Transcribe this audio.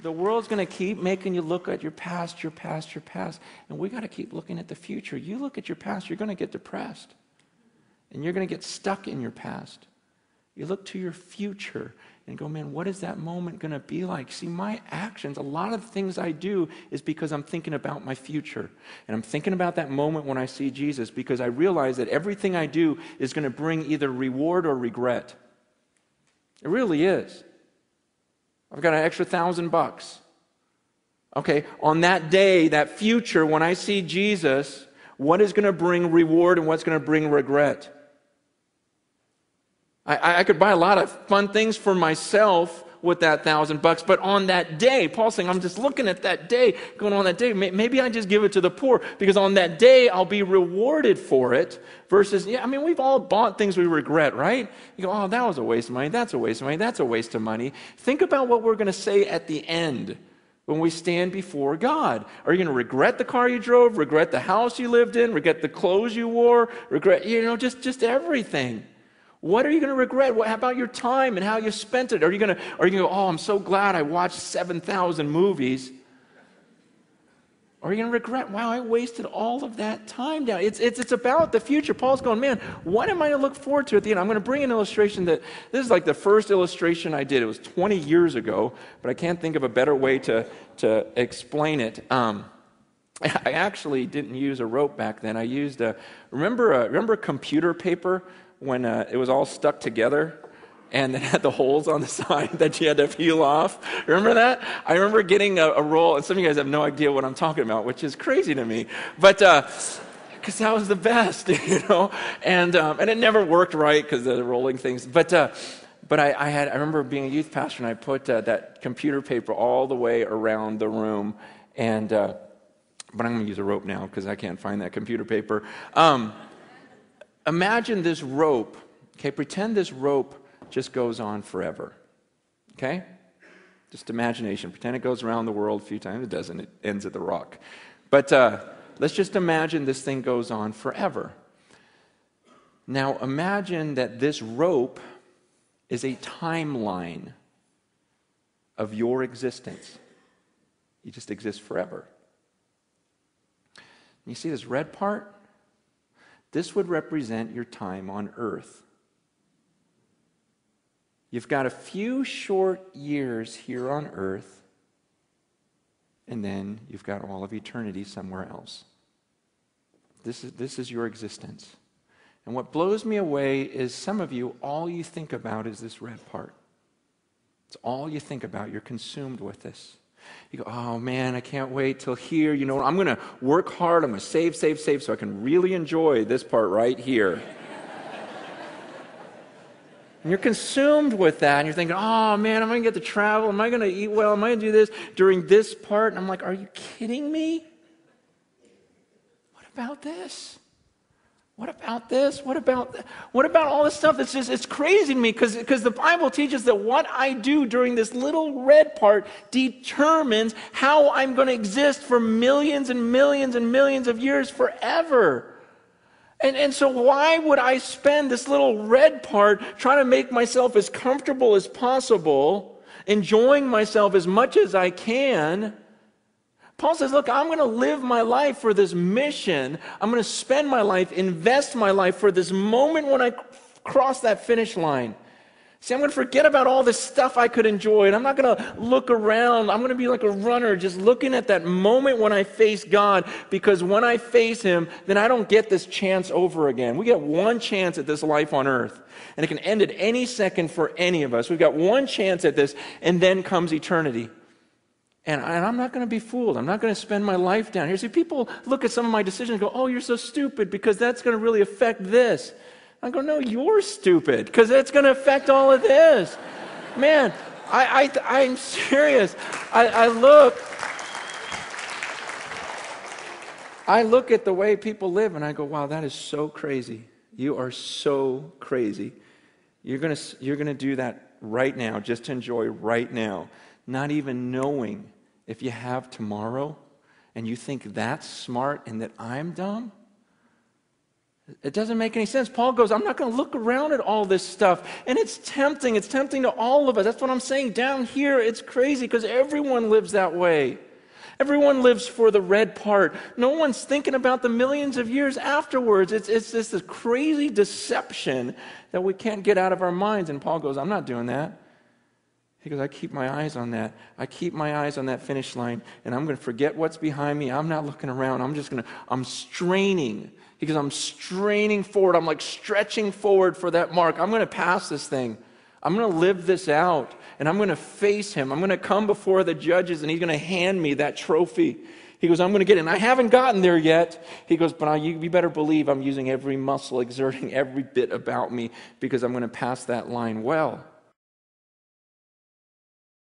The world's going to keep making you look at your past, your past, your past. And we got to keep looking at the future. You look at your past, you're going to get depressed. And you're going to get stuck in your past. You look to your future and go, man, what is that moment going to be like? See, my actions, a lot of the things I do is because I'm thinking about my future. And I'm thinking about that moment when I see Jesus, because I realize that everything I do is going to bring either reward or regret. It really is. I've got an extra $1,000. Okay, on that day, that future, when I see Jesus, what is going to bring reward and what's going to bring regret? I could buy a lot of fun things for myself with that $1,000, but on that day, Paul's saying, I'm just looking at that day, going on that day, maybe I just give it to the poor, because on that day, I'll be rewarded for it, versus, we've all bought things we regret, right? You go, oh, that was a waste of money, that's a waste of money, that's a waste of money. Think about what we're going to say at the end when we stand before God. Are you going to regret the car you drove, regret the house you lived in, regret the clothes you wore, regret, just everything? What are you going to regret? How about your time and how you spent it? Are you going to go, oh, I'm so glad I watched 7,000 movies? Or are you going to regret, wow, I wasted all of that time down? It's about the future. Paul's going, man, what am I going to look forward to at the end? I'm going to bring an illustration this is like the first illustration I did. It was 20 years ago, but I can't think of a better way to explain it. I actually didn't use a rope back then. I used remember computer paper? When it was all stuck together and it had the holes on the side that you had to peel off. Remember that? I remember getting a roll, and some of you guys have no idea what I'm talking about, which is crazy to me. But because that was the best, and it never worked right because of the rolling things. But I remember being a youth pastor, and I put that computer paper all the way around the room, and but I'm going to use a rope now because I can't find that computer paper. Imagine this rope, okay? Pretend this rope just goes on forever, okay? Just imagination. Pretend it goes around the world a few times. It doesn't. It ends at the rock. But let's just imagine this thing goes on forever. Now imagine that this rope is a timeline of your existence. You just exist forever. You see this red part? This would represent your time on earth. You've got a few short years here on earth, and then you've got all of eternity somewhere else. This is your existence. And what blows me away is some of you, all you think about is this red part. It's all you think about. You're consumed with this. You go, oh man, I can't wait till here. I'm going to work hard. I'm going to save so I can really enjoy this part right here. And you're consumed with that. And you're thinking, oh man, am I going to get to travel? Am I going to eat well? Am I going to do this during this part? And I'm like, are you kidding me? What about this? What about this? What about all this stuff? It's crazy to me because the Bible teaches that what I do during this little red part determines how I'm going to exist for millions and millions and millions of years forever. And so why would I spend this little red part trying to make myself as comfortable as possible, enjoying myself as much as I can? Paul says, look, I'm going to live my life for this mission. I'm going to spend my life, invest my life for this moment when I cross that finish line. See, I'm going to forget about all this stuff I could enjoy, and I'm not going to look around. I'm going to be like a runner just looking at that moment when I face God, because when I face Him, then I don't get this chance over again. We get one chance at this life on earth, and it can end at any second for any of us. We've got one chance at this, and then comes eternity. And I'm not going to be fooled. I'm not going to spend my life down here. See, people look at some of my decisions and go, oh, you're so stupid because that's going to really affect this. I go, no, you're stupid because it's going to affect all of this. Man, I'm serious. I look at the way people live and I go, wow, that is so crazy. You are so crazy. You're going to do that right now, just to enjoy right now, not even knowing if you have tomorrow, and you think that's smart and that I'm dumb? It doesn't make any sense. Paul goes, I'm not going to look around at all this stuff. And it's tempting. It's tempting to all of us. That's what I'm saying. Down here, it's crazy because everyone lives that way. Everyone lives for the red part. No one's thinking about the millions of years afterwards. It's this crazy deception that we can't get out of our minds. And Paul goes, I'm not doing that. He goes, I keep my eyes on that. I keep my eyes on that finish line, and I'm going to forget what's behind me. I'm not looking around. I'm straining. He goes, I'm straining forward. I'm like stretching forward for that mark. I'm going to pass this thing. I'm going to live this out, and I'm going to face him. I'm going to come before the judges, and he's going to hand me that trophy. He goes, I'm going to get it. And I haven't gotten there yet. He goes, but you better believe I'm using every muscle, exerting every bit about me, because I'm going to pass that line well.